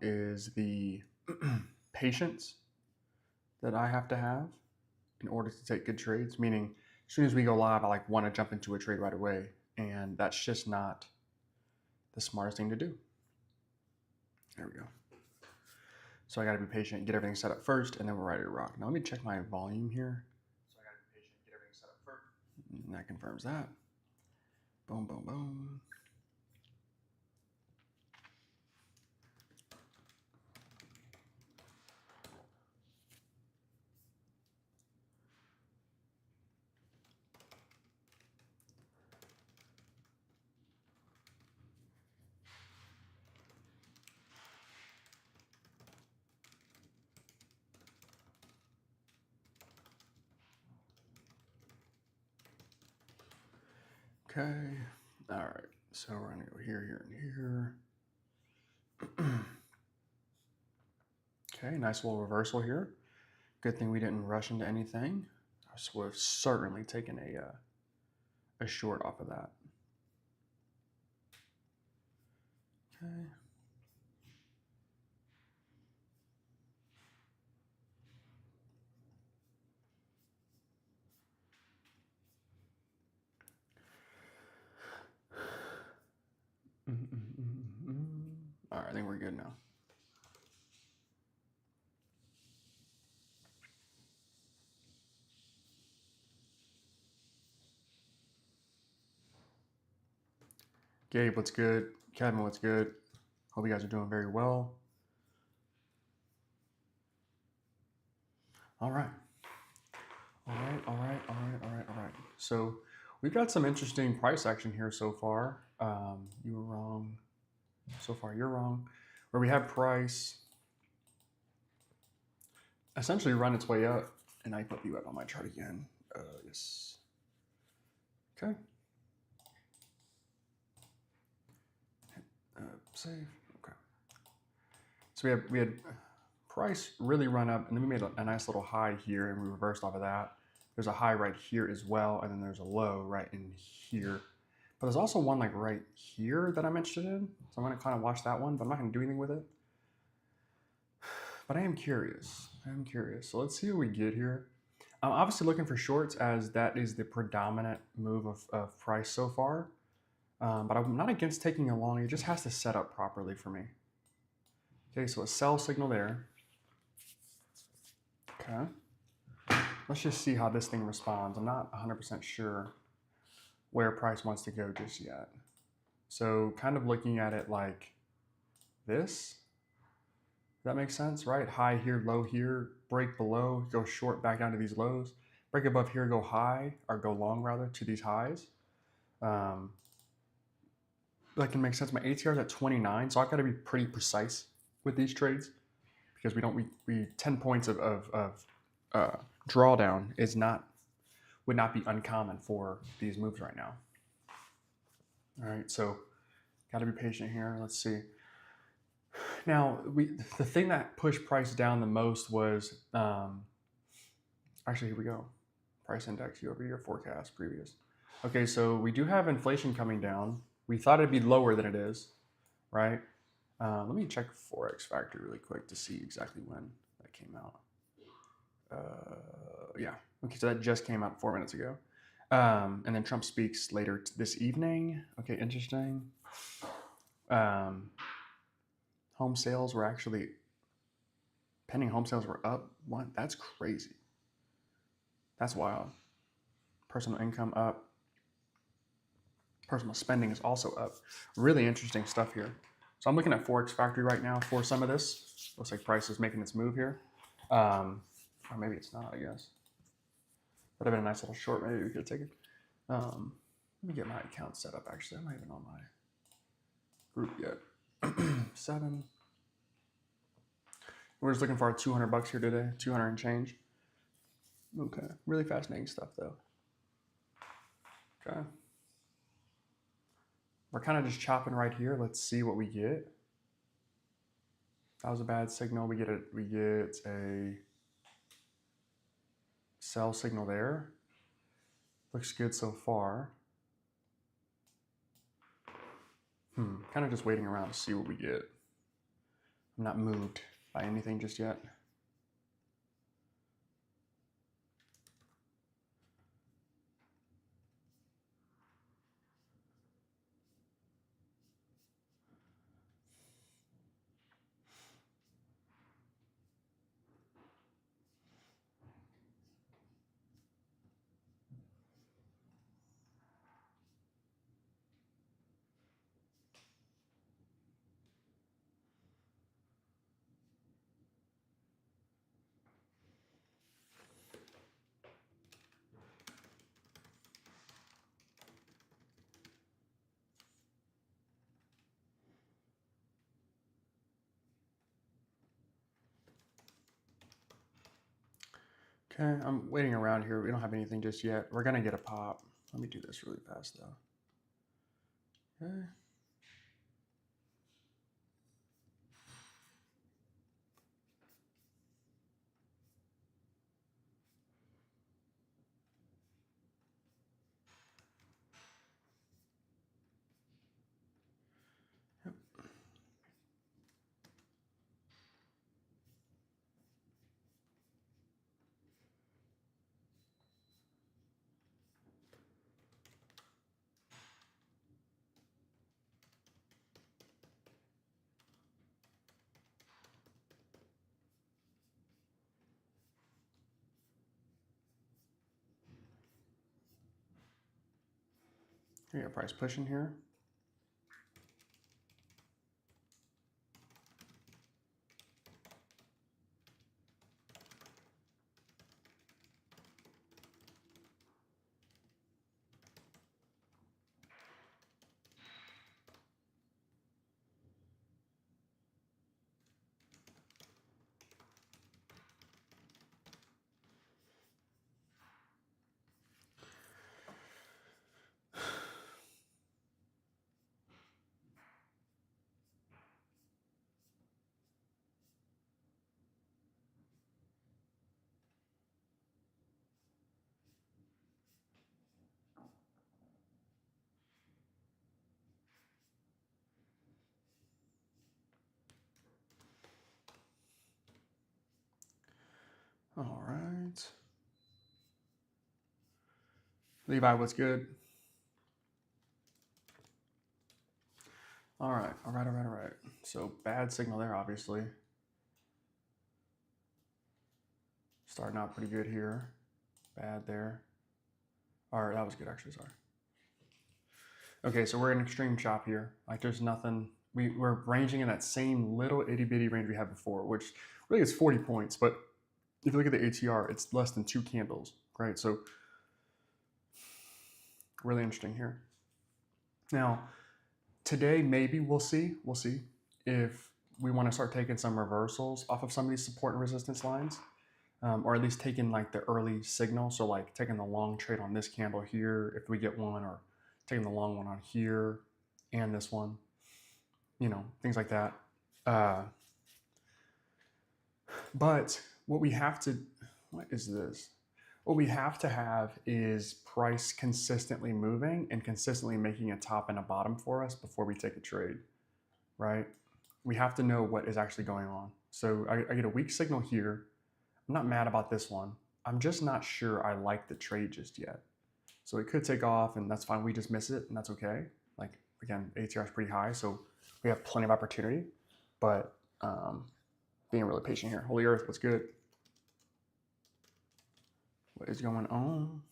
on is the patience that I have to have in order to take good trades. Meaning, as soon as we go live, I want to jump into a trade right away, and that's just not the smartest thing to do. There we go. So I got to be patient, get everything set up first, and then we're ready to rock. Now let me check my volume here. So I got to be patient, get everything set up first. And that confirms that. Boom, boom, boom. Okay, all right, so we're gonna go here, here, and here. Okay, nice little reversal here. Good thing we didn't rush into anything. I would have certainly taken a short off of that. Okay. All right, I think we're good now. Gabe, what's good? Kevin, what's good? Hope you guys are doing very well. All right. All right. So we've got some interesting price action here so far. You were wrong. So far, you're wrong. Where we have price essentially run its way up, and I put you up on my chart again. Yes. Okay. Save. Okay. So we had price really run up, and then we made a nice little high here, and we reversed off of that. There's a high right here as well, and then there's a low right in here. But there's also one right here that I'm interested in. So I'm going to kind of watch that one, but I'm not going to do anything with it. But I am curious. So let's see what we get here. I'm obviously looking for shorts, as that is the predominant move of price so far. But I'm not against taking a long. It just has to set up properly for me. Okay, so a sell signal there. Okay. Let's just see how this thing responds. I'm not 100% sure where price wants to go just yet. So kind of looking at it like this. That makes sense, right? High here, low here, break below, go short back down to these lows, break above here, go high, or go long rather, to these highs. That can make sense. My ATR is at 29, so I've got to be pretty precise with these trades, because we 10 points of drawdown would not be uncommon for these moves right now. All right, so got to be patient here. Let's see. Now, the thing that pushed price down the most was, actually, here we go. Price index year-over-year forecast previous. Okay, so we do have inflation coming down. We thought it'd be lower than it is, right? Let me check Forex Factor really quick to see exactly when that came out. Yeah, okay, so that just came out 4 minutes ago. And then Trump speaks later this evening. Okay, interesting. Home sales were actually, pending home sales were up. What? That's crazy. That's wild. Personal income up. Personal spending is also up. Really interesting stuff here. So I'm looking at Forex Factory right now for some of this. Looks like price is making its move here. Or maybe it's not, I guess. Would have been a nice little short. Maybe we could take it. Let me get my account set up, actually. I'm not even on my group yet. 7. We're just looking for our $200 here today. 200 and change. Okay. Really fascinating stuff, though. Okay. We're kind of just chopping right here. Let's see what we get. That was a bad signal. We get a sell signal there. Looks good so far. Kind of just waiting around to see what we get. I'm not moved by anything just yet. Okay, I'm waiting around here. We don't have anything just yet. We're gonna get a pop. Let me do this really fast though. Okay. Yep. We got price pushing here. All right. Levi, what's good? All right, all right, all right, all right. So bad signal there, obviously. Starting out pretty good here. Bad there. All right, that was good actually, sorry. Okay, so we're in extreme chop here. Like there's nothing, we're ranging in that same little itty bitty range we had before, which really is 40 points. But if you look at the ATR, it's less than 2 candles, right? So really interesting here. Now, today, maybe we'll see if we want to start taking some reversals off of some of these support and resistance lines, or at least taking like the early signal. So like taking the long trade on this candle here, if we get one, or taking the long one on here and this one, you know, things like that. But what we have to, what is this? What we have to have is price consistently moving and consistently making a top and a bottom for us before we take a trade, right? We have to know what is actually going on. So I get a weak signal here. I'm not mad about this one. I'm just not sure I like the trade just yet. So it could take off and that's fine. We just miss it and that's okay. Like again, ATR is pretty high, so we have plenty of opportunity, but being really patient here. Holy Earth, what's good? What is going on?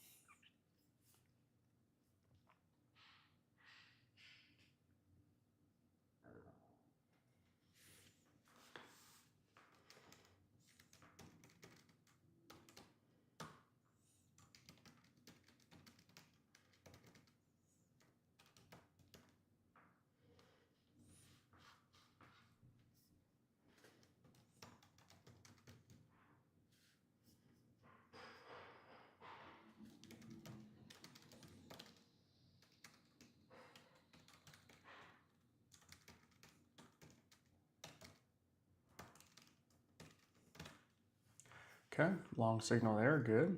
Okay, long signal there, good.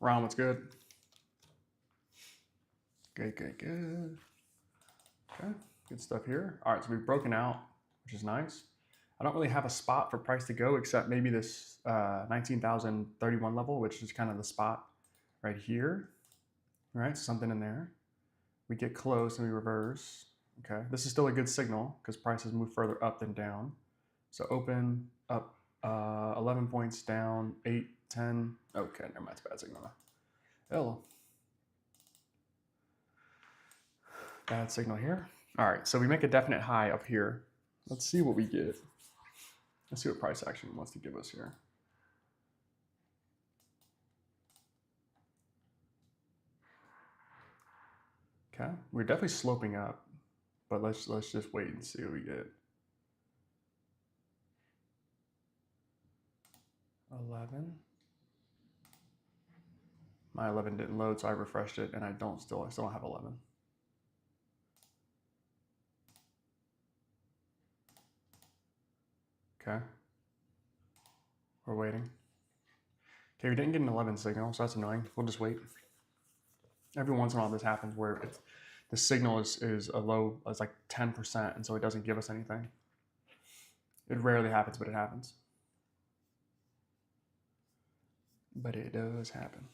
Ron, what's good? Good, good, good. Okay, good stuff here. All right, so we've broken out, which is nice. I don't really have a spot for price to go except maybe this 19,031 level, which is kind of the spot right here. All right, something in there. We get close and we reverse. Okay, this is still a good signal because prices move further up than down. So open, up 11 points, down 8, 10. Okay, never mind, it's a bad signal. Hello. Bad signal here. All right, so we make a definite high up here. Let's see what we get. Let's see what price action wants to give us here. Okay, we're definitely sloping up, but let's just wait and see what we get. 11. My 11 didn't load, so I refreshed it, and I still don't have 11. Okay, we're waiting. Okay, we didn't get an 11 signal, so that's annoying. We'll just wait. Every once in a while this happens where the signal is a low, it's like 10%, and so it doesn't give us anything. It rarely happens, but it happens. But it does happen.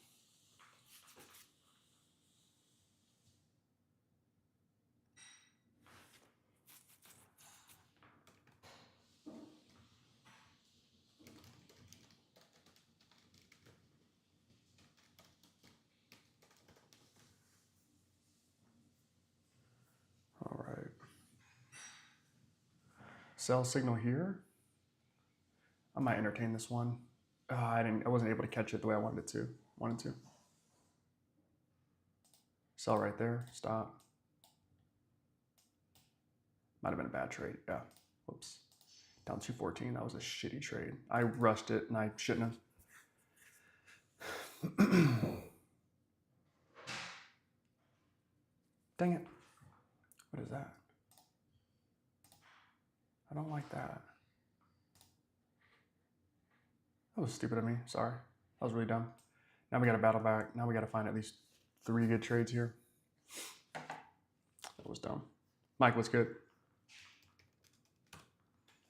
All right. Sell signal here. I might entertain this one. I wasn't able to catch it the way I wanted to. Sell right there. Stop. Might have been a bad trade. Yeah. Whoops. Down 214. That was a shitty trade. I rushed it and I shouldn't have. Dang it. What is that? I don't like that. That was stupid of me. Sorry. That was really dumb. Now we got to battle back. Now we got to find at least 3 good trades here. That was dumb. Mike, what's good?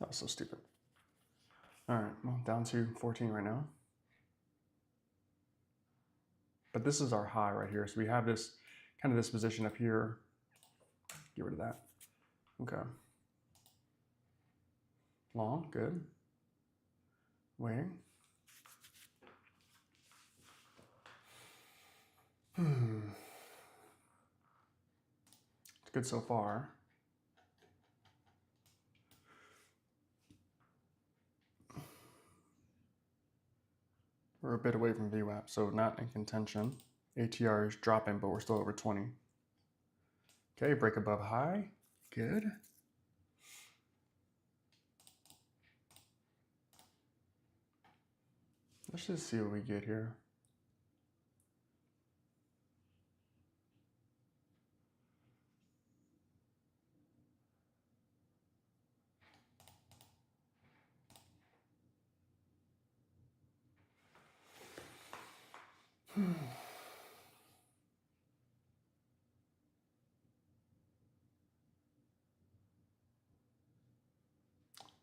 That was so stupid. All right, well, down to 14 right now. But this is our high right here. So we have this kind of this position up here. Get rid of that. Okay. Long, good. Waiting. It's good so far. We're a bit away from VWAP, so not in contention. ATR is dropping, but we're still over 20. Okay, break above high. Good. Let's just see what we get here.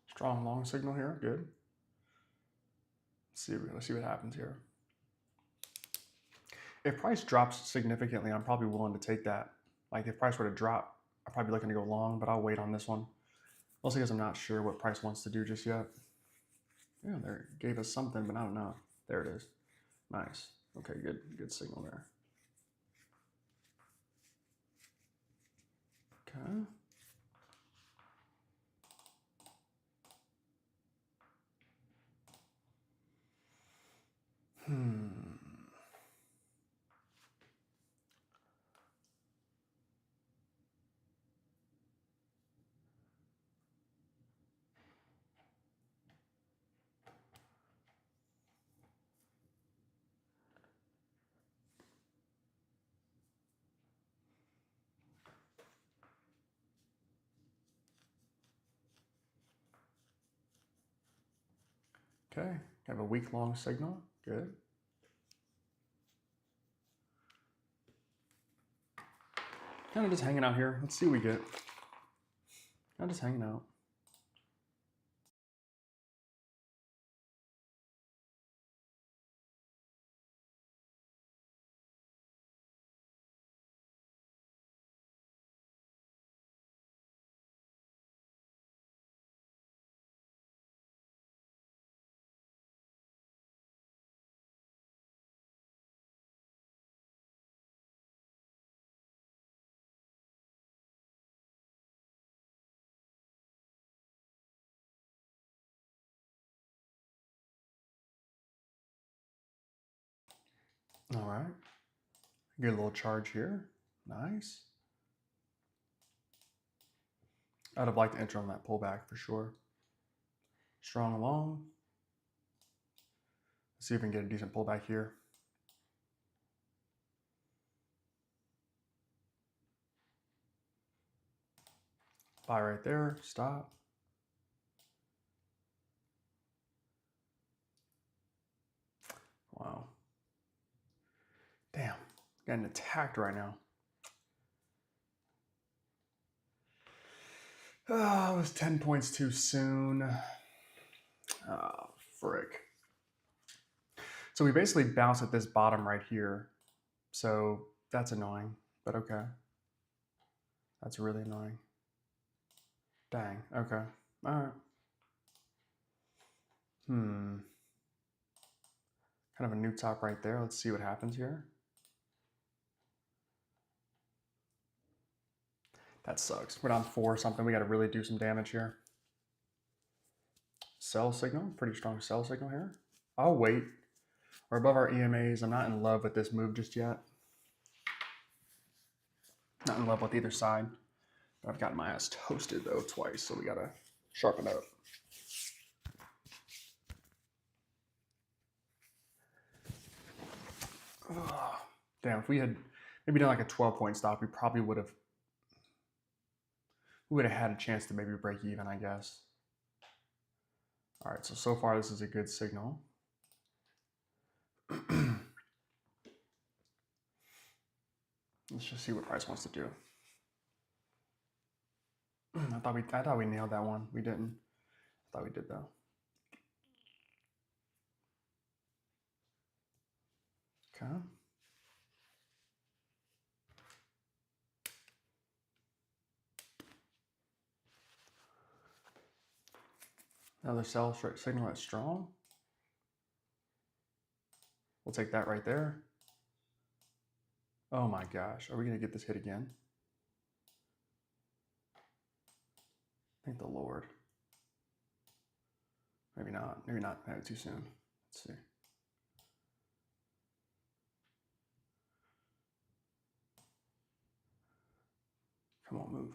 Strong long signal here, good. Let's see what happens here. If price drops significantly, I'm probably willing to take that. Like if price were to drop, I'm probably looking to go long, but I'll wait on this one. Mostly because I'm not sure what price wants to do just yet. Yeah, there it gave us something, but I don't know. There it is. Nice. Okay, good signal there. Okay. Okay, have a week long signal. Good. Kind of just hanging out here. Let's see what we get. Kind of just hanging out. All right. Get a little charge here. Nice. I'd have liked to enter on that pullback for sure. Strong long. Let's see if we can get a decent pullback here. Buy right there. Stop. Wow. Damn. Getting attacked right now. Oh, it was 10 points too soon. Oh, frick. So we basically bounce at this bottom right here. So that's annoying, but okay. That's really annoying. Dang, okay. All right. Kind of a new top right there. Let's see what happens here. That sucks. We're down 4 or something. We got to really do some damage here. Sell signal. Pretty strong sell signal here. I'll wait. We're above our EMAs. I'm not in love with this move just yet. Not in love with either side. But I've gotten my ass toasted, though, twice. So we got to sharpen up. Oh, damn, if we had maybe done like a 12-point stop, we probably would have had a chance to maybe break even, I guess. All right, so far this is a good signal. Let's just see what price wants to do. I thought we nailed that one. We didn't. I thought we did though. Okay. Another sell signal that's strong. We'll take that right there. Oh my gosh, are we gonna get this hit again? Thank the Lord. Maybe not. Maybe not. Maybe too soon. Let's see. Come on, move.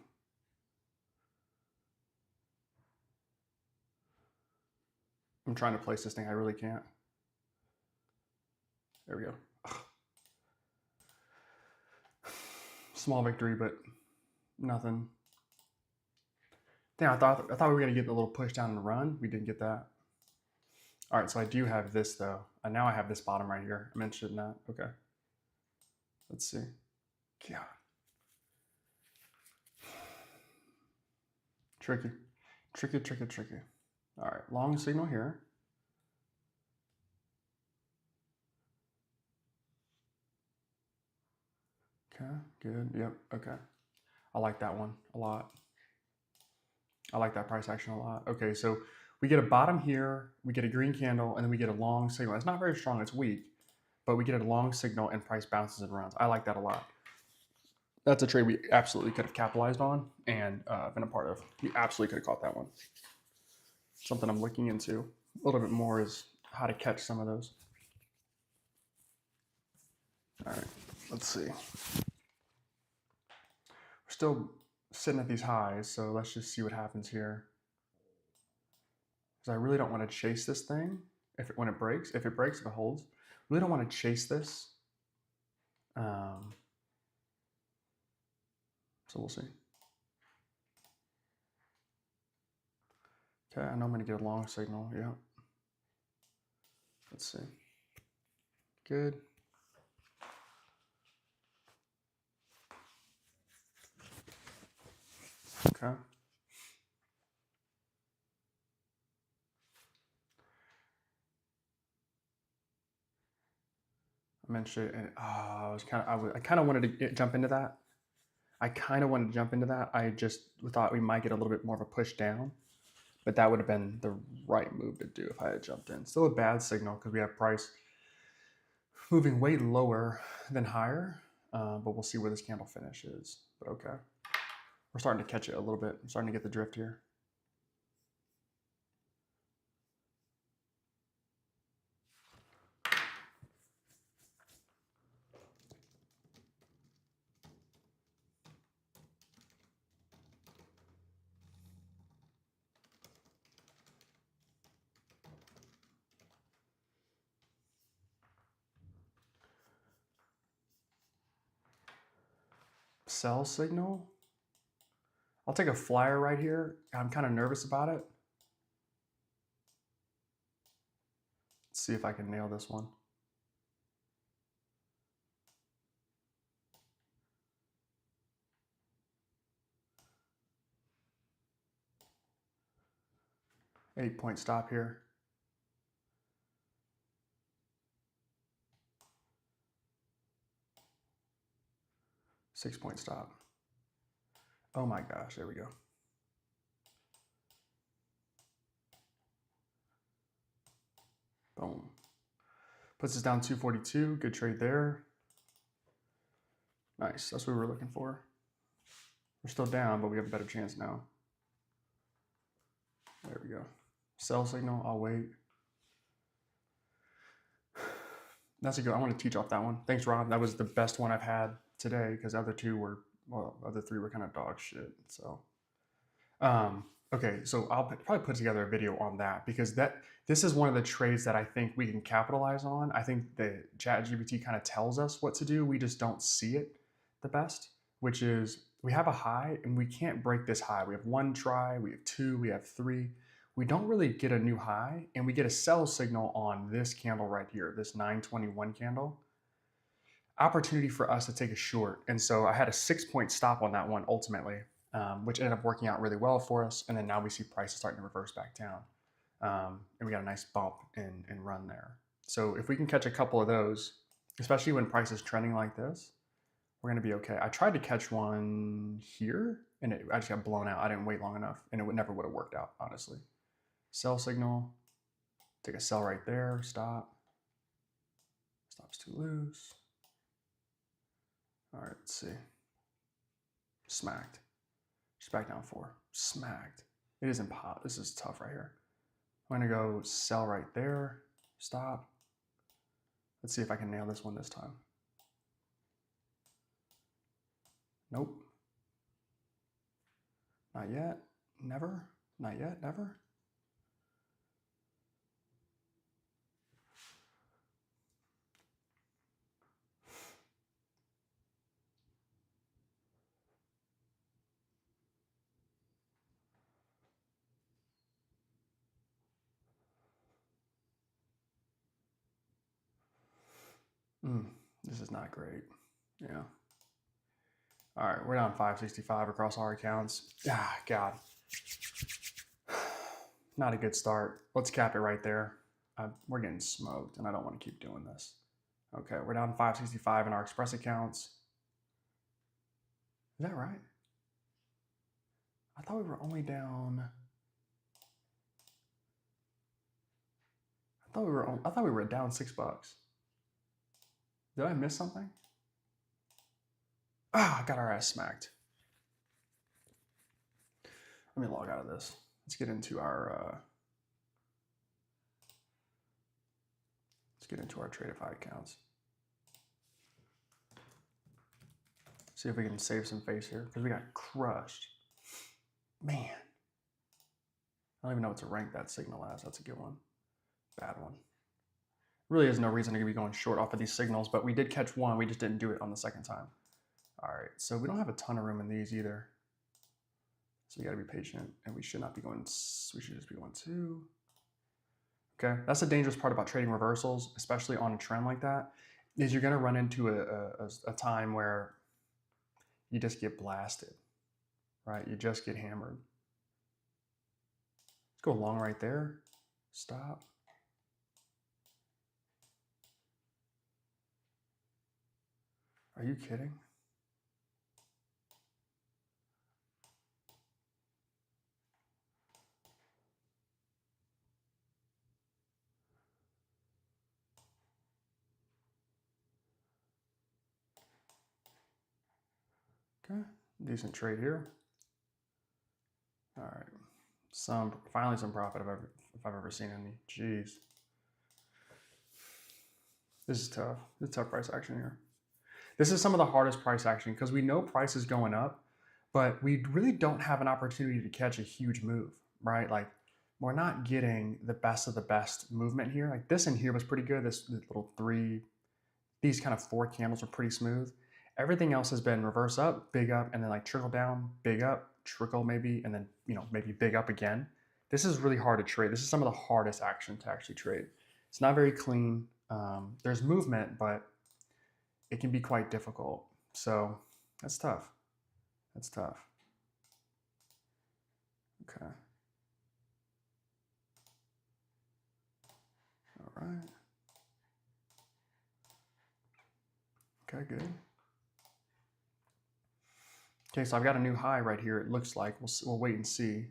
I'm trying to place this thing. I really can't. There we go. Ugh. Small victory, but nothing. Damn, I thought we were gonna get the little push down and run. We didn't get that. All right, so I do have this though. And now I have this bottom right here. I'm interested in that. Okay. Let's see. God. Tricky. Tricky, tricky, tricky. All right, long signal here. Okay, good. Yep, okay. I like that one a lot. I like that price action a lot. Okay, so we get a bottom here, we get a green candle, and then we get a long signal. It's not very strong, it's weak, but we get a long signal and price bounces and runs. I like that a lot. That's a trade we absolutely could have capitalized on and been a part of. We absolutely could have caught that one. Something I'm looking into a little bit more is how to catch some of those. All right, let's see. We're still sitting at these highs, so let's just see what happens here. Because I really don't want to chase this thing when it breaks. If it breaks, if it holds, really don't want to chase this. So we'll see. Okay, I know I'm going to get a long signal. Yeah. Let's see. Good. Okay. I mentioned, and I kind of wanted to jump into that. I just thought we might get a little bit more of a push down, but that would have been the right move to do if I had jumped in. Still a bad signal because we have price moving way lower than higher, but we'll see where this candle finishes. But okay, we're starting to catch it a little bit. I'm starting to get the drift here. sell signal. I'll take a flyer right here. I'm kind of nervous about it. Let's see if I can nail this one. Eight-point stop here. Six-point stop. Oh my gosh, there we go. Boom. Puts us down 242. Good trade there. Nice. That's what we were looking for. We're still down, but we have a better chance now. There we go. Sell signal. I'll wait. That's a good. I want to teach off that one. Thanks, Ron. That was the best one I've had today because the other two were, well, the other three were kind of dog shit. So, okay. So I'll probably put together a video on that because this is one of the trades that I think we can capitalize on. I think the ChatGPT kind of tells us what to do. We just don't see it the best, which is we have a high and we can't break this high. We have one try, we have two, we have three. We don't really get a new high and we get a sell signal on this candle right here, this 921 candle. Opportunity for us to take a short. And so I had a 6-point stop on that one ultimately, which ended up working out really well for us. And then now we see prices starting to reverse back down. And we got a nice bump and run there. So if we can catch a couple of those, especially when price is trending like this, we're going to be okay. I tried to catch one here and it actually got blown out. I didn't wait long enough and it never would have worked out, honestly. Sell signal, take a sell right there, stop. Stop's too loose. All right, let's see. Smacked. Just back down 4. Smacked. It isn't pop. This is tough right here. I'm going to go sell right there, stop. Let's see if I can nail this one this time. Nope. Not yet. Never. Not yet. Never. This is not great. Yeah. All right, we're down 565 across our accounts. Ah, God. Not a good start. Let's cap it right there. We're getting smoked, and I don't want to keep doing this. Okay, we're down 565 in our Express accounts. Is that right? I thought we were only down. I thought we were down $6. Did I miss something? Ah, got our ass smacked. Let me log out of this. Let's get into our Tradeify accounts. See if we can save some face here because we got crushed. Man, I don't even know what to rank that signal as. That's a good one. Bad one. Really is no reason to be going short off of these signals, but we did catch one. We just didn't do it on the second time. All right, so we don't have a ton of room in these either. So we got to be patient, and we should not be going. We should just be going 2. Okay, that's the dangerous part about trading reversals, especially on a trend like that, is you're going to run into a time where you just get blasted, right? You just get hammered. Let's go long right there. Stop. Are you kidding? Okay, decent trade here. All right, finally some profit if I've ever seen any. Jeez, this is tough. This is tough price action here. This is some of the hardest price action because we know price is going up, but we really don't have an opportunity to catch a huge move, right? Like we're not getting the best of the best movement here. Like this in here was pretty good. This little 3, these kind of 4 candles are pretty smooth. Everything else has been reverse up, big up, and then like trickle down, big up, trickle maybe, and then maybe big up again. This is really hard to trade. This is some of the hardest action to actually trade. It's not very clean. There's movement, but it can be quite difficult. So that's tough. That's tough. Okay. All right. Okay, good. Okay, so I've got a new high right here. It looks like we'll wait and see.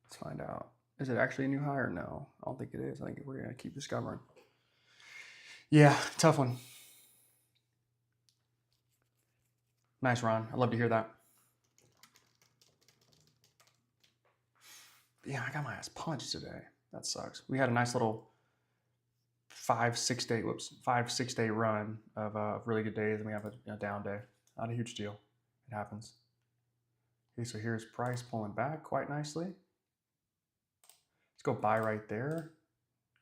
Let's find out. Is it actually a new high or no? I don't think it is. I think we're gonna keep discovering. Yeah, tough one. Nice, Ron. I'd love to hear that. Yeah, I got my ass punched today. That sucks. We had a nice little 5-6 day run of really good days, and we have a down day. Not a huge deal. It happens. Okay, so here's price pulling back quite nicely. Let's go buy right there.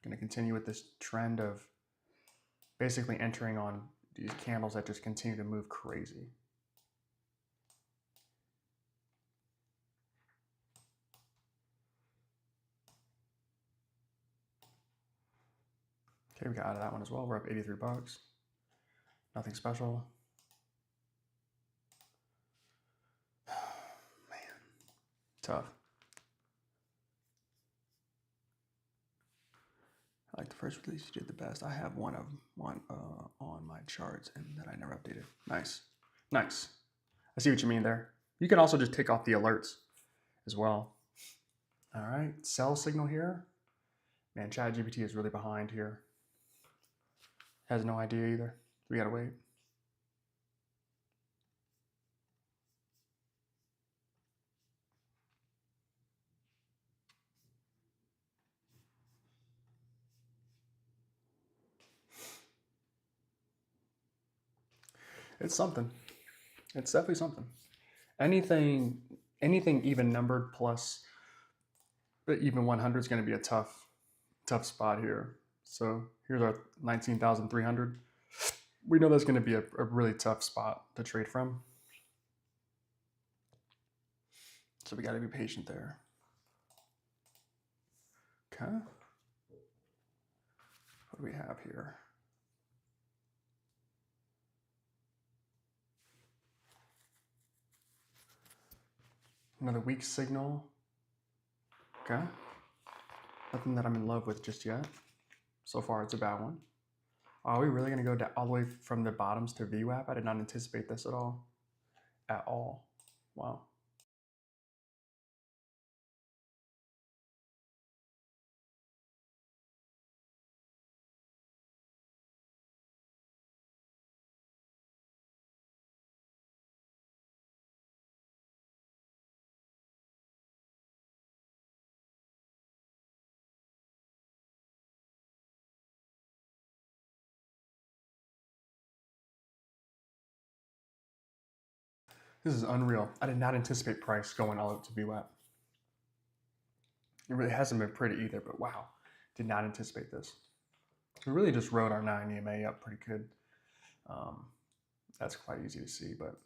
Going to continue with this trend of basically entering on these candles that just continue to move crazy. Okay, we got out of that one as well. We're up 83 bucks. Nothing special. Man, tough. I like the first release. You did the best. I have one on my charts and that I never updated. Nice, nice. I see what you mean there. You can also just take off the alerts as well. All right, sell signal here. Man, ChatGPT is really behind here. Has no idea either. We gotta wait. It's something. It's definitely something. Anything even numbered plus even 100 is going to be a tough spot here. So here's our 19,300. We know that's going to be a really tough spot to trade from. So we got to be patient there. Okay. What do we have here? Another weak signal. Okay. Nothing that I'm in love with just yet. So far, it's a bad one. Are we really going to go all the way from the bottoms to VWAP? I did not anticipate this at all. At all. Wow. This is unreal. I did not anticipate price going all up to VWAP. It really hasn't been pretty either, but wow, did not anticipate this. We really just rode our 9 EMA up pretty good. That's quite easy to see, but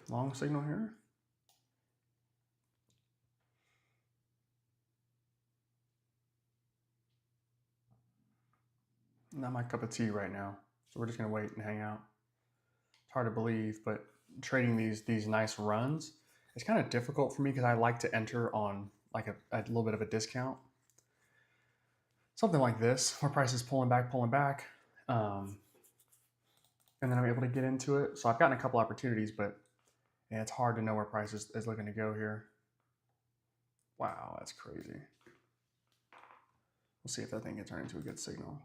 long signal here. Not my cup of tea right now, so we're just gonna wait and hang out. It's hard to believe, but trading these nice runs, it's kind of difficult for me because I like to enter on like a little bit of a discount. Something like this, where price is pulling back, and then I'm able to get into it. So I've gotten a couple opportunities, but yeah, it's hard to know where price is looking to go here. Wow, that's crazy. We'll see if that thing can turn into a good signal.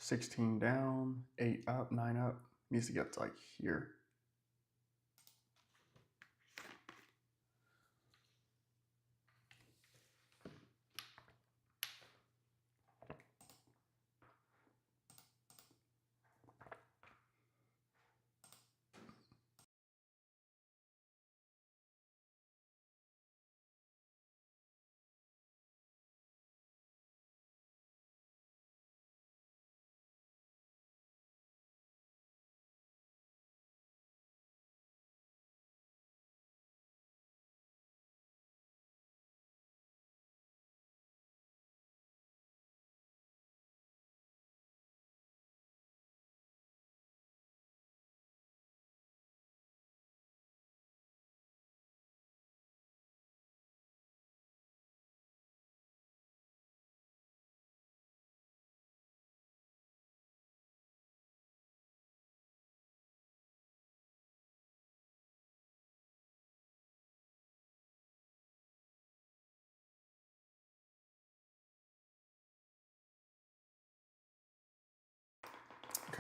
16 down, 8 up, 9 up. Needs to get to like here.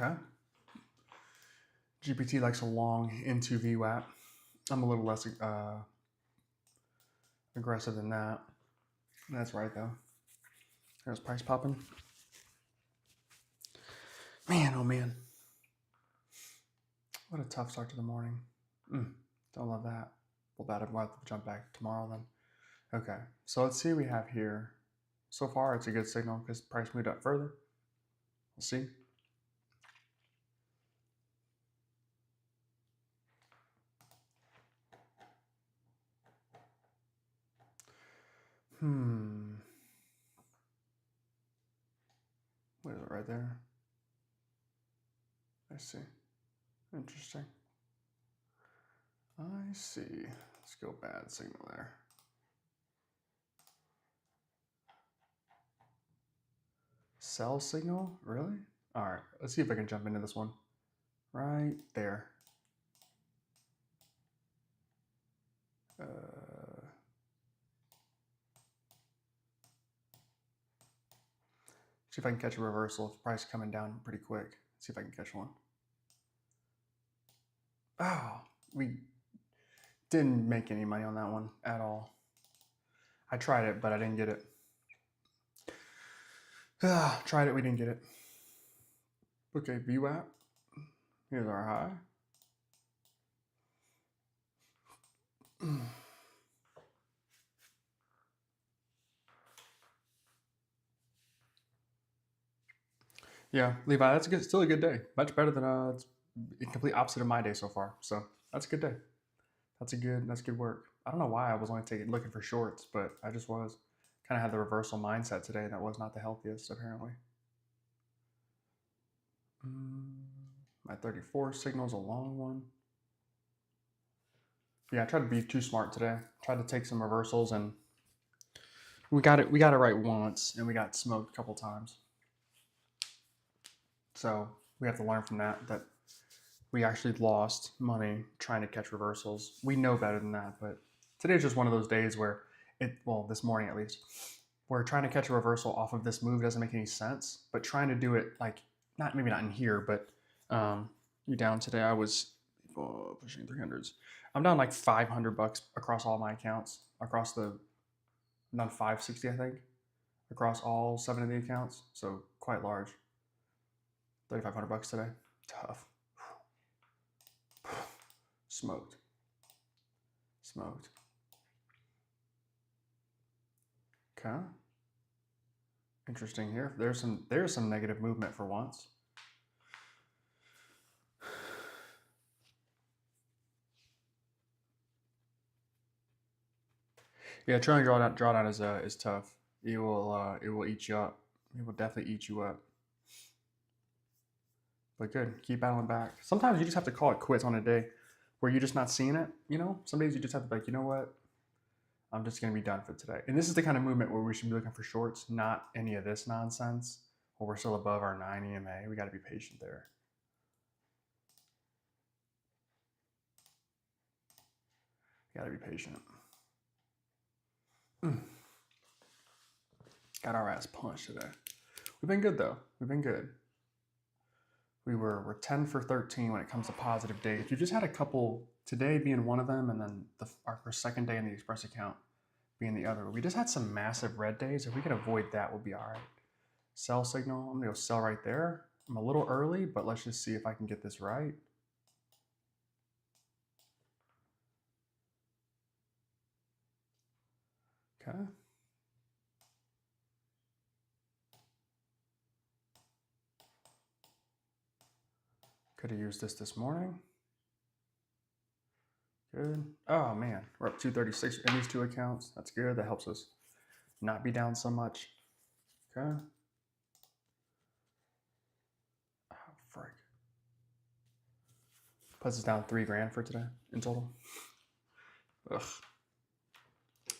Okay. GPT likes a long into VWAP. I'm a little less aggressive than that. That's right though. There's price popping. Man, oh man. What a tough start to the morning. Don't love that. We'll have to jump back tomorrow then. Okay, so let's see what we have here. So far, it's a good signal because price moved up further. We'll see. What is it right there? I see. Interesting. I see. Let's go bad signal there. Sell signal? Really? All right, let's see if I can jump into this one. Right there. See if I can catch a reversal. Price coming down pretty quick. See if I can catch one. Oh, we didn't make any money on that one at all. I tried it, but I didn't get it. Tried it, we didn't get it. Okay, VWAP. Here's our high. Yeah, Levi, that's good, still a good day. Much better than it's the complete opposite of my day so far. So that's a good day. That's good work. I don't know why I was only looking for shorts, but I just was. Kind of had the reversal mindset today. That was not the healthiest, apparently. My 34 signal's a long one. Yeah, I tried to be too smart today. Tried to take some reversals, and we got it right once, and we got smoked a couple times. So we have to learn from that we actually lost money trying to catch reversals. We know better than that, but today's just one of those days where this morning at least, where trying to catch a reversal off of this move doesn't make any sense, but trying to do it maybe not in here, but you down today. I was pushing 300s. I'm down like $500 across all my accounts. I'm down 560, I think, across all 7 of the accounts. So quite large. $3,500 today. Tough. Smoked. Okay. Interesting here. There's some negative movement for once. Yeah, trying to draw down is tough. It will eat you up. It will definitely eat you up. But good, keep battling back. Sometimes you just have to call it quits on a day where you're just not seeing it. Some days you just have to be like, you know what? I'm just gonna be done for today. And this is the kind of movement where we should be looking for shorts, not any of this nonsense. Where we're still above our 9 EMA. We got to be patient there. Got to be patient. Got our ass punched today. We've been good though. We've been good. We're 10 for 13 when it comes to positive days. You just had a couple, today being one of them, and then our second day in the Express account being the other. We just had some massive red days. If we can avoid that, we'll be all right. Sell signal. I'm gonna go sell right there. I'm a little early, but let's just see if I can get this right. Okay. Could have used this morning. Good. Oh man, we're up 236 in these 2 accounts. That's good. That helps us not be down so much. Okay. Oh, frick. Puts us down $3,000 for today in total. Ugh.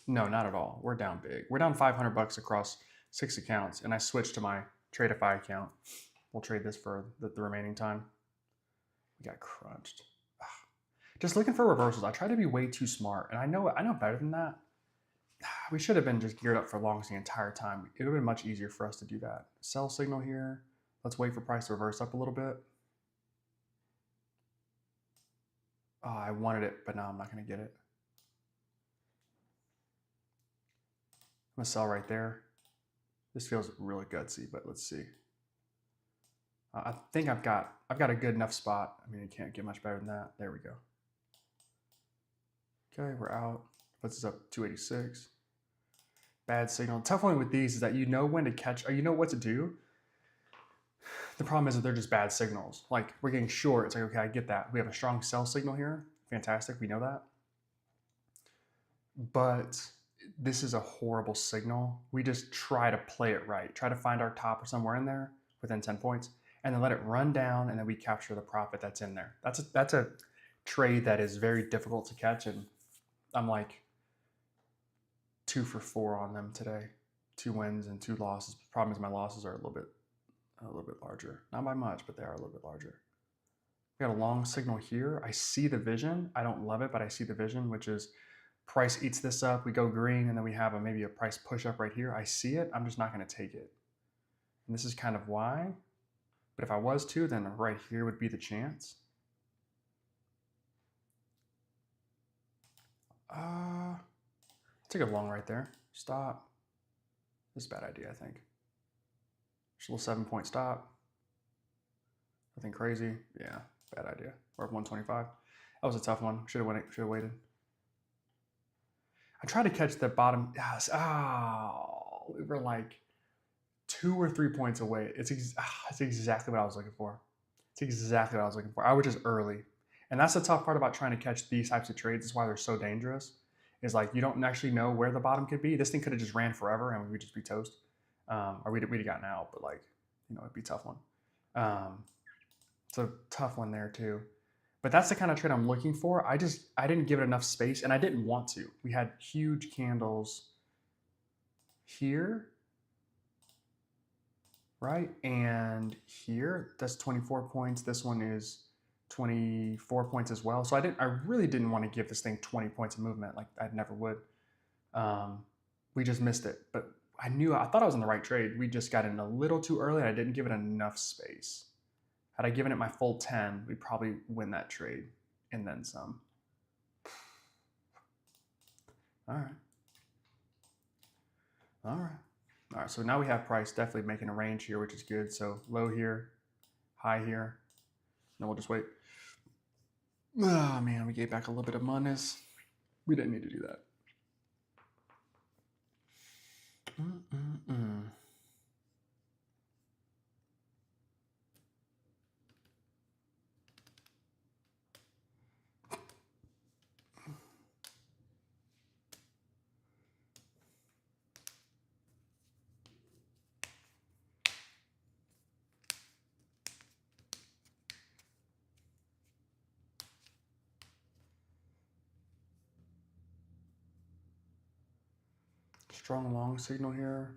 No, not at all. We're down big. We're down $500 across 6 accounts, and I switched to my Tradeify account. We'll trade this for the remaining time. We got crunched. Ugh. Just looking for reversals. I try to be way too smart, and I know better than that. We should have been just geared up for longs the entire time. It would have been much easier for us to do that. Sell signal here. Let's wait for price to reverse up a little bit. Oh, I wanted it, but now I'm not going to get it. I'm going to sell right there. This feels really gutsy, but let's see. I think I've got a good enough spot. I mean, it can't get much better than that. There we go. Okay, we're out. Puts us up 286. Bad signal. Tough one with these is that you know when to catch, or you know what to do. The problem is that they're just bad signals. Like, we're getting short. It's like, okay, I get that. We have a strong sell signal here. Fantastic. We know that. But this is a horrible signal. We just try to play it right. Try to find our top or somewhere in there within 10 points, and then let it run down, and then we capture the profit that's in there. That's a trade that is very difficult to catch, and I'm like 2 for 4 on them today. 2 wins and 2 losses. The problem is my losses are a little bit larger. Not by much, but they are a little bit larger. We got a long signal here. I see the vision. I don't love it, but I see the vision, which is price eats this up. We go green, and then we have maybe a price push up right here. I see it. I'm just not going to take it. And this is kind of why. But if I was to, then right here would be the chance. Take a long right there. Stop. This is a bad idea, I think. Just a little 7-point stop. Nothing crazy. Yeah, bad idea. We're at 125. That was a tough one. Should have waited. I tried to catch the bottom. Yes. Oh, we were like 2 or 3 points away. It's exactly what I was looking for. It's exactly what I was looking for. I was just early. And that's the tough part about trying to catch these types of trades. That's why they're so dangerous. Is like you don't actually know where the bottom could be. This thing could have just ran forever and we'd just be toast. Or we'd have gotten out, but like, it'd be a tough one. It's a tough one there too. But that's the kind of trade I'm looking for. I didn't give it enough space, and I didn't want to. We had huge candles here, right? And here, that's 24 points. This one is 24 points as well. So I really didn't want to give this thing 20 points of movement. Like I never would. We just missed it. But I thought I was in the right trade. We just got in a little too early, and I didn't give it enough space. Had I given it my full 10, we'd probably win that trade and then some. All right, so now we have price definitely making a range here, which is good. So low here, high here. Then we'll just wait. Oh, man, we gave back a little bit of money. We didn't need to do that. Strong long signal here.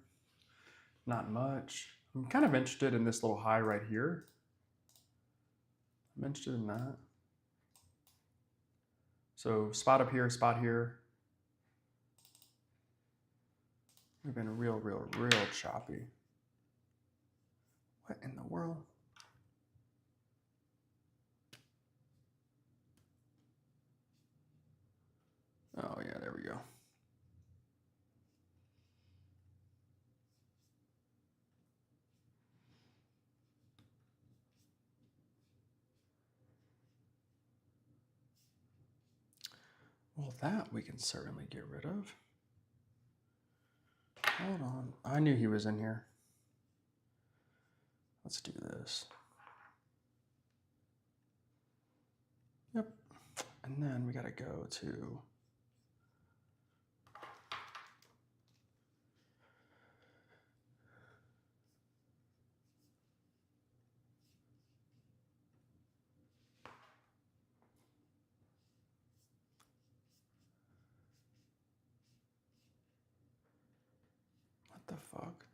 Not much. I'm kind of interested in this little high right here. I'm interested in that. So spot up here, spot here. We've been real choppy. What in the world? Oh yeah, there we go. Well, that we can certainly get rid of. Hold on. I knew he was in here. Let's do this. Yep. And then we got to go to what the fuck?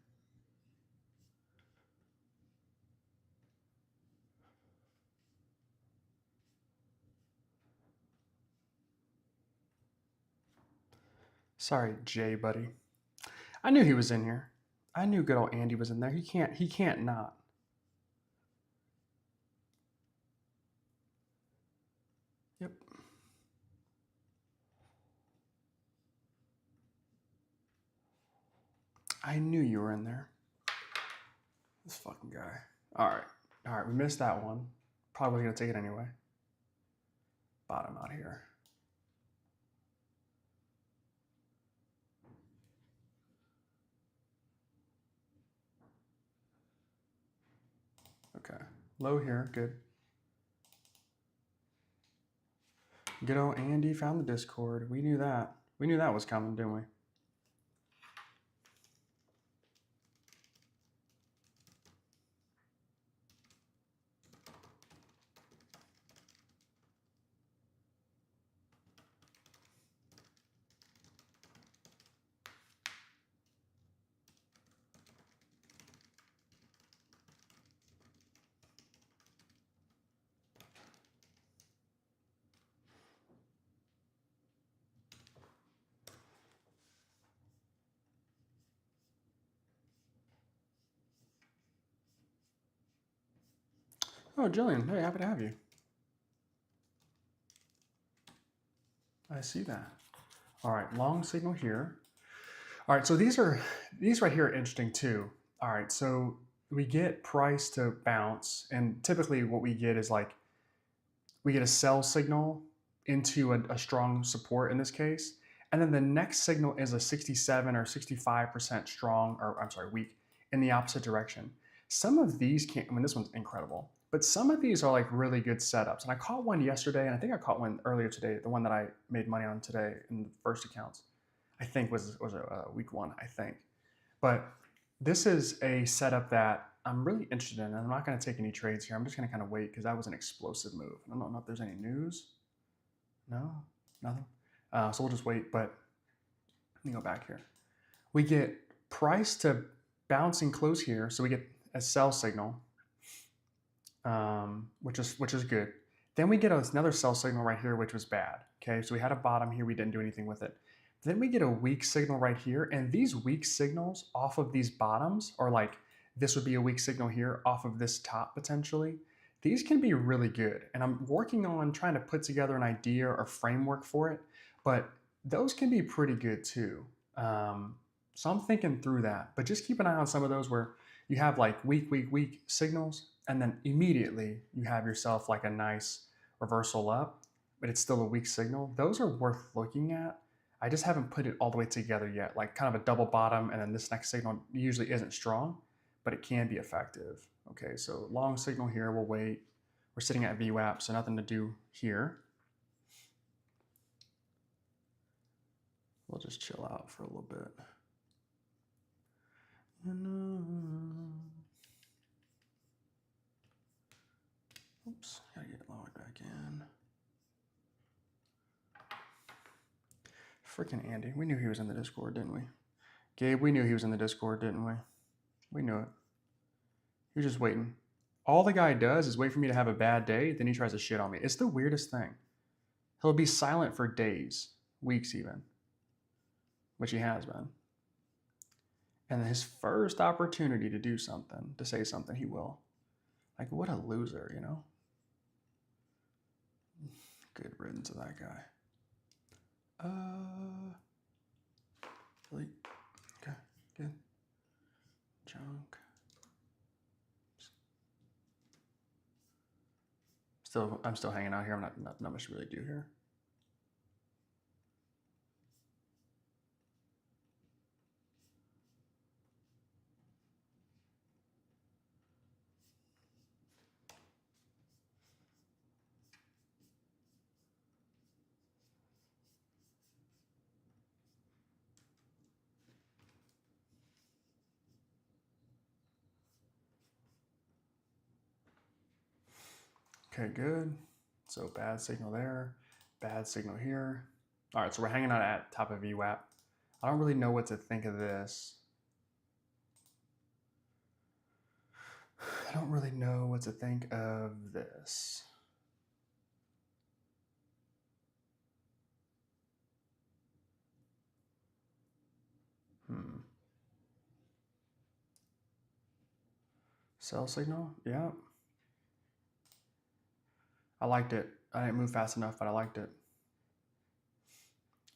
Sorry, Jay, buddy. I knew he was in here. I knew good old Andy was in there. He can't not. Yep. I knew you were in there. This fucking guy. All right, we missed that one. Probably gonna take it anyway. Bottom out here. Okay, low here, good. Good old Andy found the Discord. We knew that. We knew that was coming, didn't we? Oh, Jillian, hey, happy to have you. I see that. All right, long signal here. All right, so these right here are interesting too. All right, so we get price to bounce, and typically what we get is like we get a sell signal into a strong support in this case, and then the next signal is a 67 or 65% strong, or I'm sorry, weak in the opposite direction. Some of these can't, I mean, this one's incredible, but some of these are like really good setups. And I caught one yesterday, and I think I caught one earlier today, the one that I made money on today in the first accounts, I think was a week one, I think. But this is a setup that I'm really interested in. I'm not going to take any trades here. I'm just going to kind of wait because that was an explosive move. I don't know if there's any news. No, nothing. So we'll just wait. But let me go back here. We get price to bouncing close here, so we get a sell signal, which is good. Then we get another sell signal right here, which was bad. Okay, so we had a bottom here. We didn't do anything with it. Then we get a weak signal right here, and these weak signals off of these bottoms are like, this would be a weak signal here off of this top potentially. These can be really good, and I'm working on trying to put together an idea or framework for it, but those can be pretty good too. So I'm thinking through that, but just keep an eye on some of those where you have like weak signals, and then immediately you have yourself like a nice reversal up, but it's still a weak signal. Those are worth looking at. I just haven't put it all the way together yet, like kind of a double bottom, and then this next signal usually isn't strong, but it can be effective. Okay, so long signal here, we'll wait. We're sitting at VWAP, so nothing to do here. We'll just chill out for a little bit. Oops, gotta get logged back in. Freaking Andy. We knew he was in the Discord, didn't we? Gabe, we knew he was in the Discord, didn't we? We knew it. He was just waiting. All the guy does is wait for me to have a bad day, then he tries to shit on me. It's the weirdest thing. He'll be silent for days, weeks even, which he has been. And then his first opportunity to do something, to say something, he will. Like, what a loser, you know? Good riddance to that guy. Delete. Okay, good. Junk. I'm still hanging out here. I'm not much to really do here. Okay, good. So bad signal there, bad signal here. All right, so we're hanging out at top of VWAP. I don't really know what to think of this. I don't really know what to think of this. Sell signal, yeah. I liked it. I didn't move fast enough, but I liked it.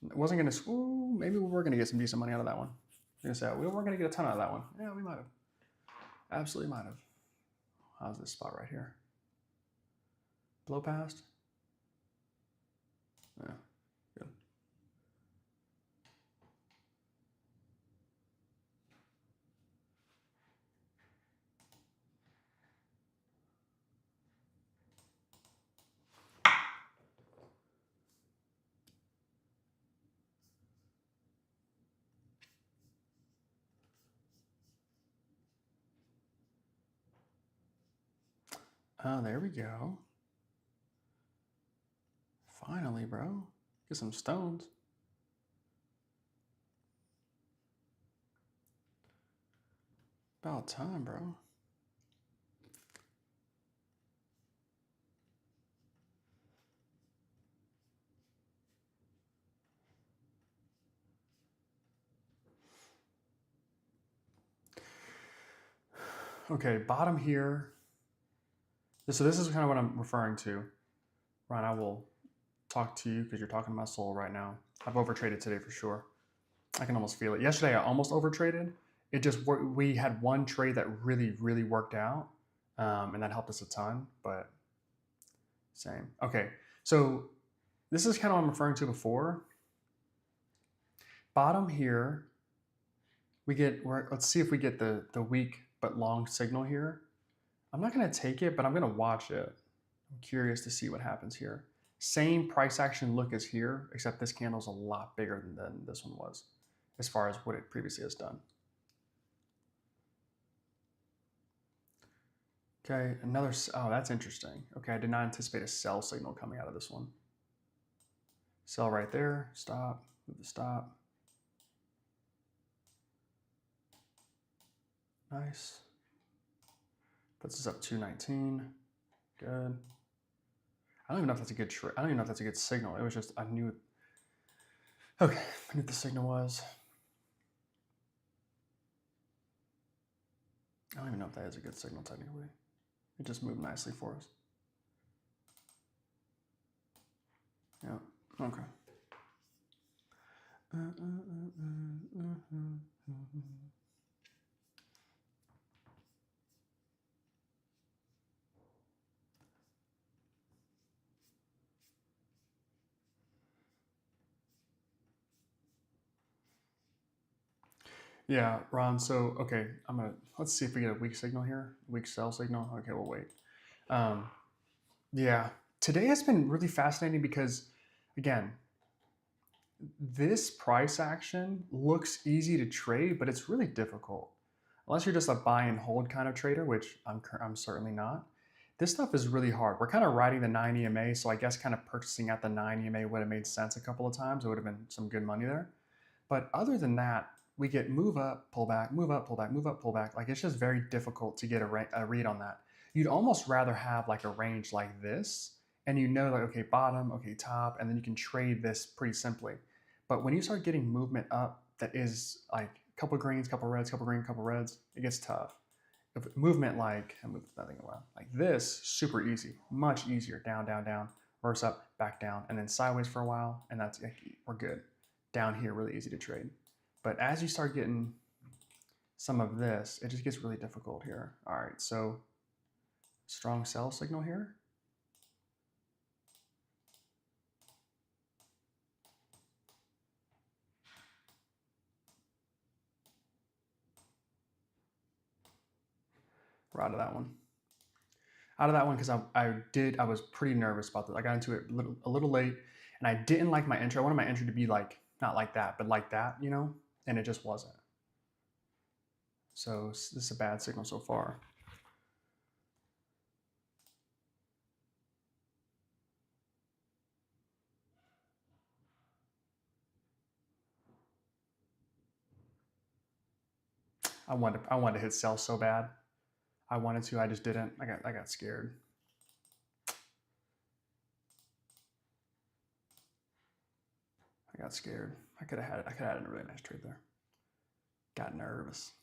It wasn't gonna, ooh, maybe we were gonna get some decent money out of that one. You're gonna say, we weren't gonna get a ton out of that one. Yeah, we might have. Absolutely might have. How's this spot right here? Blow past? Yeah, good. Oh, there we go. Finally, bro. Get some stones. About time, bro. Okay, bottom here. So this is kind of what I'm referring to. Ryan, I will talk to you because you're talking to my soul right now. I've overtraded today for sure. I can almost feel it. Yesterday I almost overtraded. It just we had one trade that really worked out, and that helped us a ton. But same. Okay, so this is kind of what I'm referring to before. Bottom here, let's see if we get the weak but long signal here. I'm not going to take it, but I'm going to watch it. I'm curious to see what happens here. Same price action look as here, except this candle's a lot bigger than this one was, as far as what it previously has done. Okay, oh, that's interesting. Okay, I did not anticipate a sell signal coming out of this one. Sell right there, stop, move the stop. Nice. Puts us up 219. Good. I don't even know if that's a good trade. I don't even know if that's a good signal. It was just, I knew. Okay, I knew what the signal was. I don't even know if that is a good signal technically. It just moved nicely for us. Yeah, okay. Yeah, Ron, so, okay, let's see if we get a weak signal here. Weak sell signal. Okay, we'll wait. Yeah, today has been really fascinating because, again, this price action looks easy to trade, but it's really difficult. Unless you're just a buy and hold kind of trader, which I'm certainly not. This stuff is really hard. We're kind of riding the 9 EMA, so I guess kind of purchasing at the 9 EMA would have made sense a couple of times. It would have been some good money there. But other than that, we get move up, pull back, move up, pull back, move up, pull back. Like, it's just very difficult to get a read on that. You'd almost rather have like a range like this, and you know, like, okay, bottom, okay, top, and then you can trade this pretty simply. But when you start getting movement up that is like a couple greens, couple reds, couple green, couple reds, it gets tough. If movement like, I moved that thing around, like this, super easy, much easier. Down, down, down, reverse up, back down, and then sideways for a while, and that's, we're good. Down here, really easy to trade. But as you start getting some of this, it just gets really difficult here. All right, so strong sell signal here. We're out of that one. Out of that one because I was pretty nervous about this. I got into it a little late, and I didn't like my entry. I wanted my entry to be like, not like that, but like that, you know? And it just wasn't. So this is a bad signal so far. I wanted to hit sell so bad. I wanted to, I just didn't. I got scared. I got scared. I could have had a really nice trade there. Got nervous.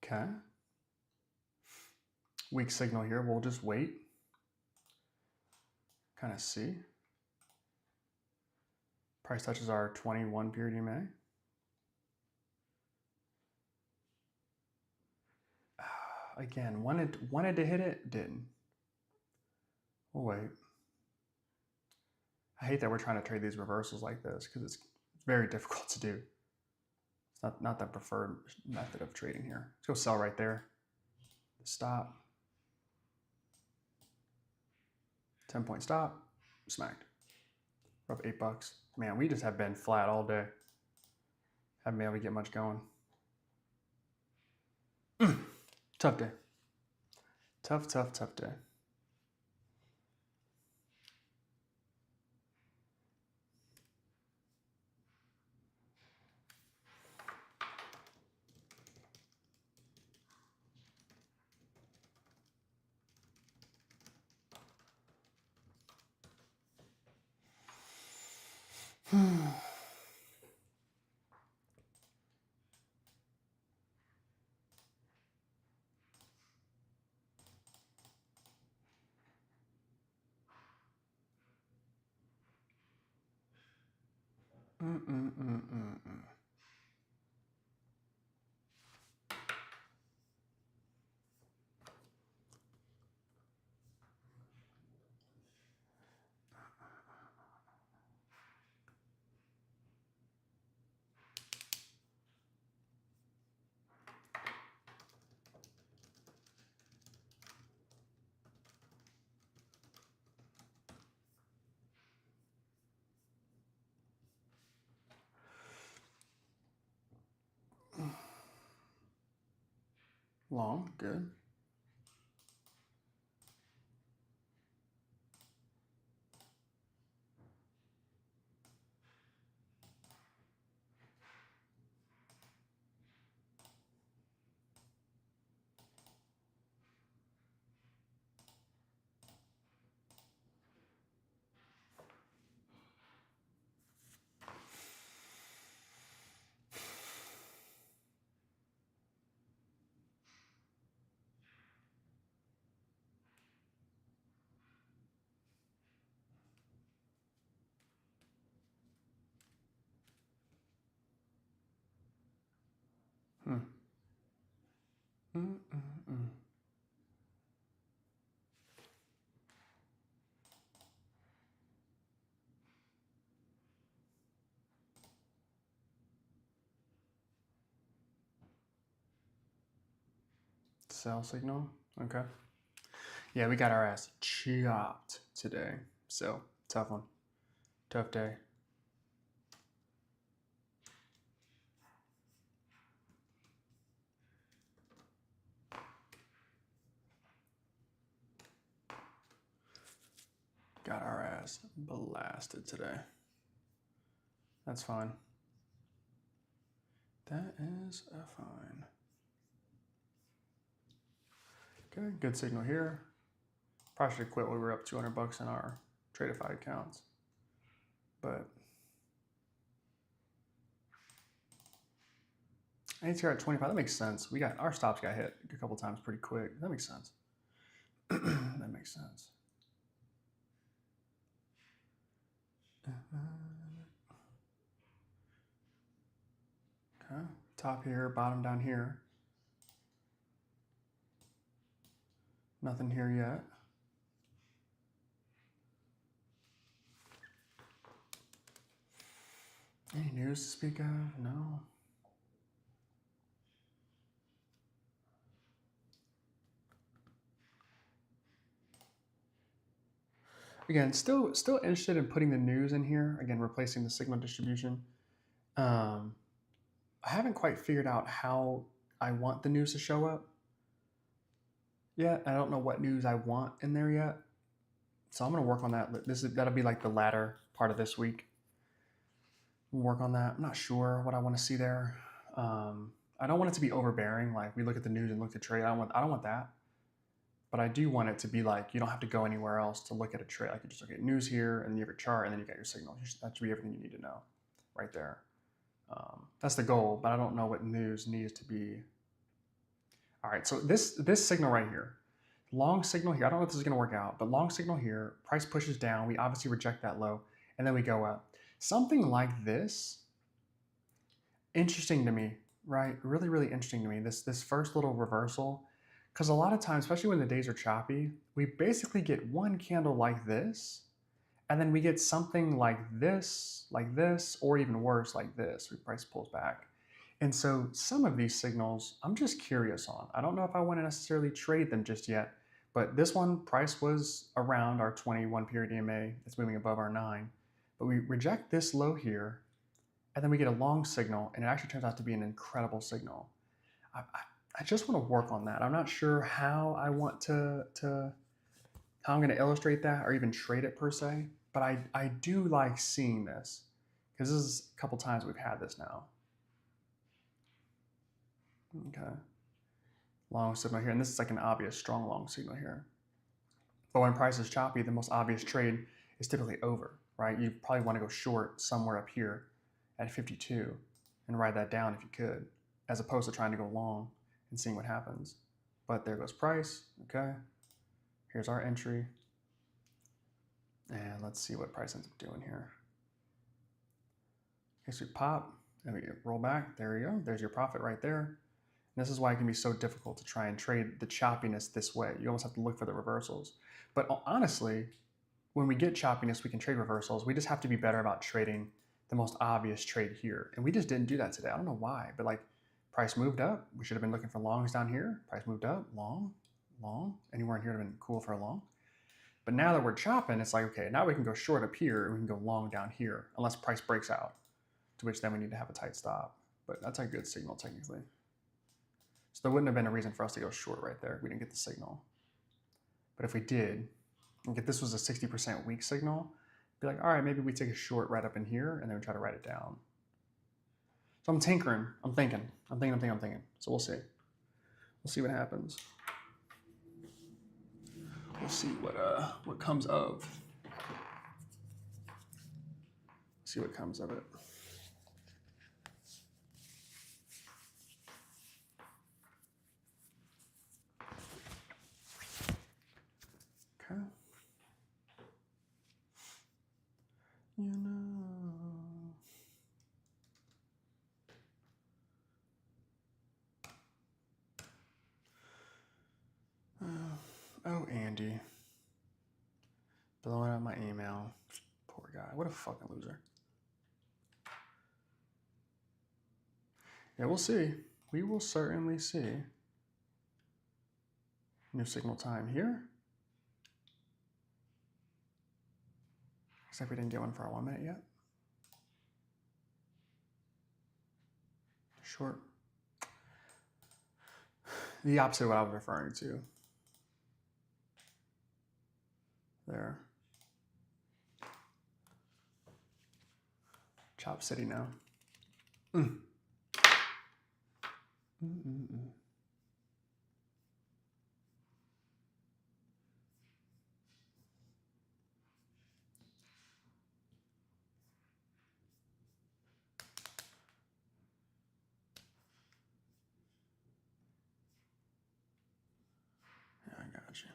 Okay. Weak signal here. We'll just wait. Kind of see. Price touches our 21 period EMA. Again, wanted to hit it, didn't. We'll wait. I hate that we're trying to trade these reversals like this because it's very difficult to do. It's not the preferred method of trading here. Let's go sell right there. Stop. 10-point stop. Smacked. We're up $8. Man, we just have been flat all day. Haven't been able to get much going. Tough day. Tough day. Long, good. Sell signal. Okay. Yeah, we got our ass chopped today. So, tough one. Tough day. Got our ass blasted today. That's fine. That is fine. Okay, good signal here. Probably should have quit when we were up $200 in our Tradeify accounts. But ATR at 25, that makes sense. Our stops got hit a couple times pretty quick. That makes sense. That makes sense. Okay, top here, bottom down here. Nothing here yet. Any news to speak of? No. Again, still interested in putting the news in here. Again, replacing the signal distribution. I haven't quite figured out how I want the news to show up yet. I don't know what news I want in there yet. So I'm going to work on that. That'll be like the latter part of this week. Work on that. I'm not sure what I want to see there. I don't want it to be overbearing. Like we look at the news and look at trade. I don't want that. But I do want it to be like you don't have to go anywhere else to look at a trade. Like you just look at news here, and then you have your chart, and then you got your signal. That should be everything you need to know, right there. That's the goal. But I don't know what news needs to be. All right. So this signal right here, long signal here. I don't know if this is going to work out, but long signal here. Price pushes down. We obviously reject that low, and then we go up. Something like this. Interesting to me, right? Really, really interesting to me. This first little reversal Because a lot of times, especially when the days are choppy, we basically get one candle like this, and then we get something like this, or even worse, like this, where price pulls back. And so some of these signals, I'm just curious on. I don't know if I want to necessarily trade them just yet, but this one, price was around our 21 period EMA. It's moving above our 9. But we reject this low here, and then we get a long signal, and it actually turns out to be an incredible signal. I just want to work on that. I'm not sure how I want how I'm going to illustrate that or even trade it per se, but I do like seeing this because this is a couple times we've had this now. Okay. Long signal here, and this is like an obvious strong long signal here. But when price is choppy, the most obvious trade is typically over, right? You probably want to go short somewhere up here at 52 and write that down if you could, as opposed to trying to go long and seeing what happens. But there goes price, okay? Here's our entry. And let's see what price ends up doing here. Okay, so we pop, and we roll back. There you go. There's your profit right there. And this is why it can be so difficult to try and trade the choppiness this way. You almost have to look for the reversals. But honestly, when we get choppiness, we can trade reversals. We just have to be better about trading the most obvious trade here. And we just didn't do that today. I don't know why, but like price moved up. We should have been looking for longs down here. Price moved up, long, long. Anywhere in here would have been cool for a long. But now that we're chopping, it's like, okay, now we can go short up here and we can go long down here, unless price breaks out, to which then we need to have a tight stop. But that's a good signal technically. So there wouldn't have been a reason for us to go short right there if we didn't get the signal. But if we did, and if this was a 60% weak signal, be like, all right, maybe we take a short right up in here and then we try to write it down. So I'm tinkering, I'm thinking. So we'll see. We'll see what happens. We'll see what comes of. See what comes of it. Okay. You know. Oh, Andy. Blowing up my email. Poor guy. What a fucking loser. Yeah, we'll see. We will certainly see. New signal time here. Looks like we didn't get one for our 1 minute yet. Short. The opposite of what I was referring to. There. Chop City now. Yeah, I got you.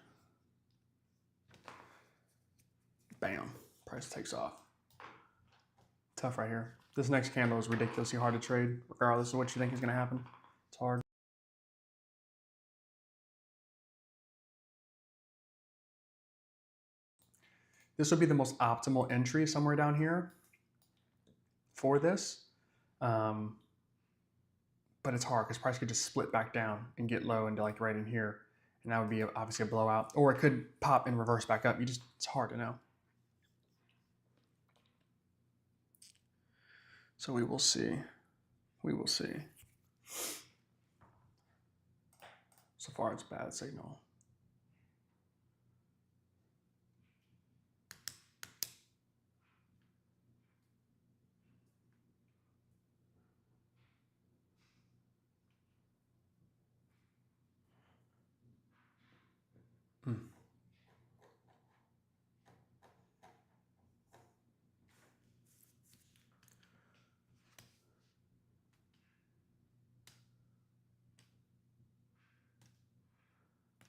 Bam. Price takes off. Tough right here. This next candle is ridiculously hard to trade, regardless of what you think is going to happen. It's hard. This would be the most optimal entry somewhere down here for this. But it's hard because price could just split back down and get low into like right in here. And that would be obviously a blowout. Or it could pop and reverse back up. It's hard to know. So we will see. We will see. So far it's a bad signal.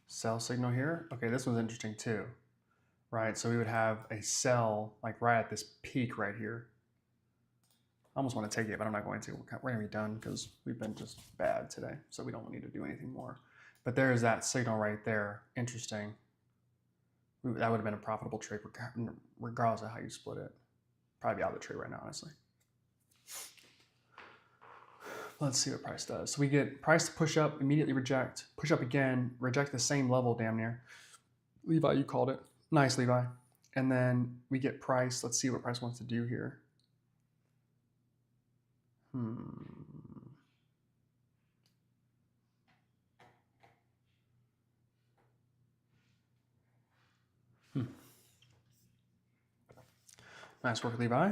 Sell signal here. Okay, this one's interesting too, right? So we would have a sell like right at this peak right here. I almost want to take it, but I'm not going to. We're going to be done because we've been just bad today. So we don't need to do anything more. But there's that signal right there. Interesting. That would have been a profitable trade regardless of how you split it. Probably be out of the trade right now, honestly. Let's see what price does. So we get price to push up, immediately reject, push up again, reject the same level damn near. Levi, you called it. Nice, Levi. And then we get price. Let's see what price wants to do here. Nice work, Levi.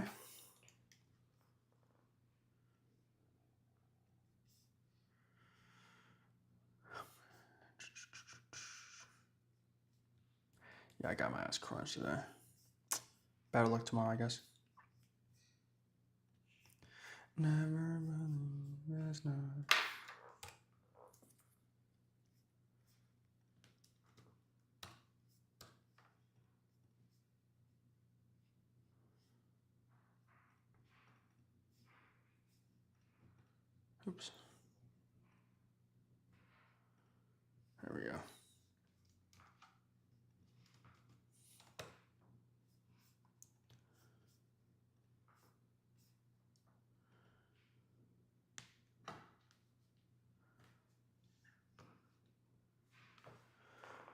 Yeah, I got my ass crunched today. Better luck tomorrow, I guess. Never believe there's not. Oops. There we go.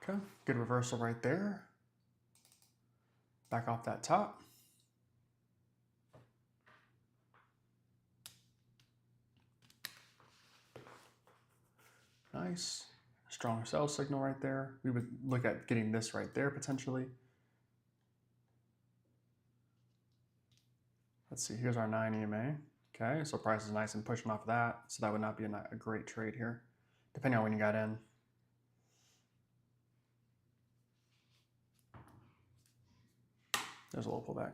Okay, good reversal right there. Back off that top. Nice. Strong sell signal right there. We would look at getting this right there potentially. Let's see, here's our 9 EMA. Okay, so price is nice and pushing off of that. So that would not be a great trade here, depending on when you got in. There's a little pullback.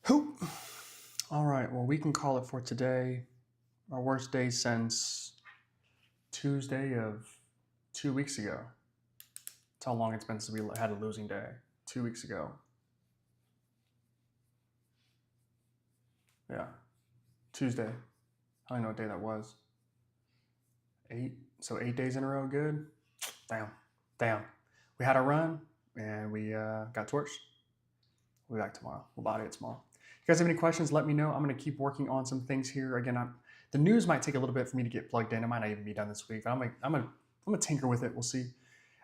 Hoop. All right, well, we can call it for today. Our worst day since Tuesday of 2 weeks ago. That's how long it's been since we had a losing day. 2 weeks ago. Yeah, Tuesday. I don't know what day that was. 8. So 8 days in a row, good. Damn. We had a run and we got torched. We'll be back tomorrow. We'll body it tomorrow. If you guys have any questions, let me know. I'm going to keep working on some things here. Again, the news might take a little bit for me to get plugged in. It might not even be done this week. But I'm gonna tinker with it. We'll see.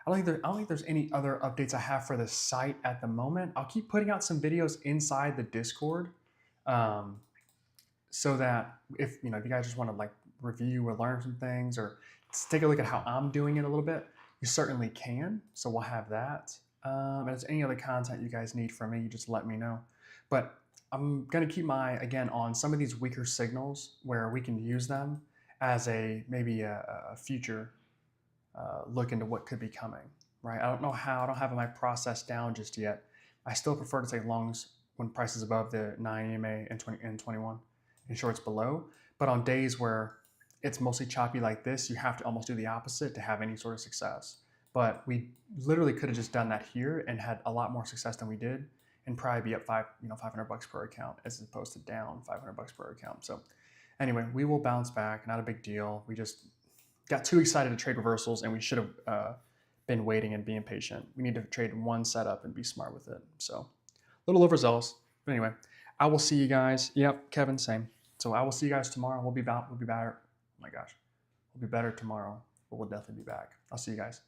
I don't think there's any other updates I have for the site at the moment. I'll keep putting out some videos inside the Discord, so that if you guys just want to like review or learn some things or take a look at how I'm doing it a little bit, you certainly can. So we'll have that. And if there's any other content you guys need from me, you just let me know. But I'm going to keep my eye, again, on some of these weaker signals where we can use them as maybe a future look into what could be coming, right? I don't know how. I don't have my process down just yet. I still prefer to take longs when price is above the 9 EMA and 21 and shorts below. But on days where it's mostly choppy like this, you have to almost do the opposite to have any sort of success. But we literally could have just done that here and had a lot more success than we did, and probably be up $500 per account as opposed to down $500 per account. So anyway, we will bounce back. Not a big deal. We just got too excited to trade reversals, and we should have been waiting and being patient. We need to trade one setup and be smart with it. So a little overzealous. But anyway, I will see you guys. Yep, Kevin, same. So I will see you guys tomorrow. We'll be better. Oh my gosh, we'll be better tomorrow, but we'll definitely be back. I'll see you guys.